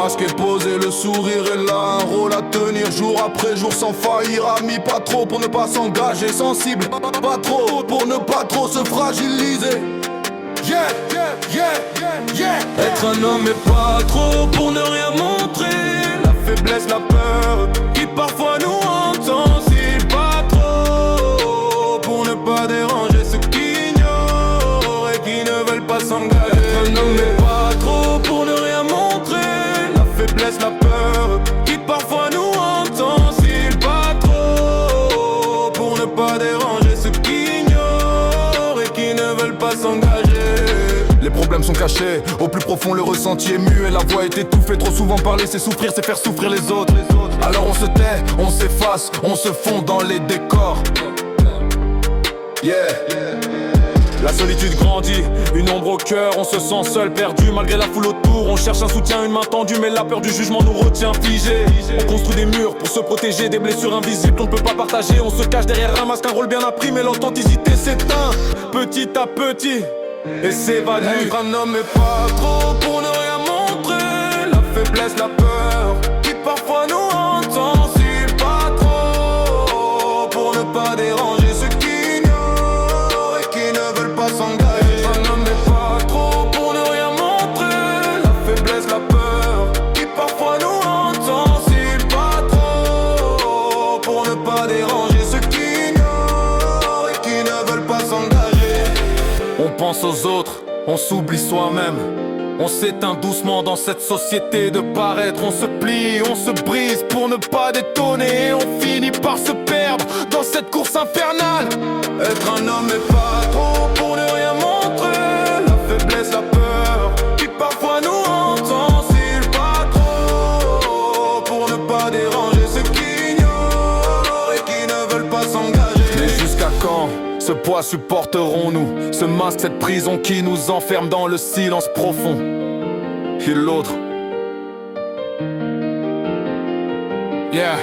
masque est posé, le sourire est là. Un rôle à tenir jour après jour sans faillir. Amis pas trop pour ne pas s'engager. Sensible, pas trop pour ne pas trop se fragiliser. Yeah, yeah, yeah, yeah. Être un homme et pas trop pour ne rien montrer. La faiblesse, la peur qui parfois nous hantent. Sensible, pas trop pour ne pas déranger ceux qui ignorent et qui ne veulent pas s'engager. Être un homme et pas trop pour ne rien montrer. La faiblesse, la peur qui parfois nous hantent. Sensible, pas trop pour ne pas déranger ceux qui ignorent et qui ne veulent pas s'engager. Les problèmes sont cachés, au plus profond le ressenti est muet. La voix est étouffée, trop souvent parler c'est souffrir, c'est faire souffrir les autres. Alors on se tait, on s'efface, on se fond dans les décors. Yeah. La solitude grandit, une ombre au cœur, on se sent seul, perdu malgré la foule autour. On cherche un soutien, une main tendue, mais la peur du jugement nous retient figés. On construit des murs pour se protéger des blessures invisibles qu'on ne peut pas partager. On se cache derrière un masque, un rôle bien appris, mais l'authenticité s'éteint petit à petit et s'évanouit. Être un homme et pas trop pour ne rien montrer. La faiblesse, la peur qui parfois nous hante. Sensible, pas trop pour ne pas déranger ceux qui ignorent et qui ne veulent pas s'engager. Être un homme et pas trop pour ne rien montrer. La faiblesse, la peur qui parfois nous hante. Sensible, pas trop pour ne pas déranger ceux qui ignorent et qui ne veulent pas s'engager. On pense aux autres, on s'oublie soi-même. On s'éteint doucement dans cette société de paraître. On se plie, on se brise pour ne pas détonner. Et on finit par se perdre dans cette course infernale. Être un homme et pas trop pour ne rien montrer. La faiblesse, la peur qui parfois nous hante. Sensible, pas trop pour ne pas déranger ceux qui ignorent et qui ne veulent pas s'engager. Mais jusqu'à quand ce poids supporterons-nous? Ce masque, cette prison qui nous enferme dans le silence profond. Et l'autre. Yeah.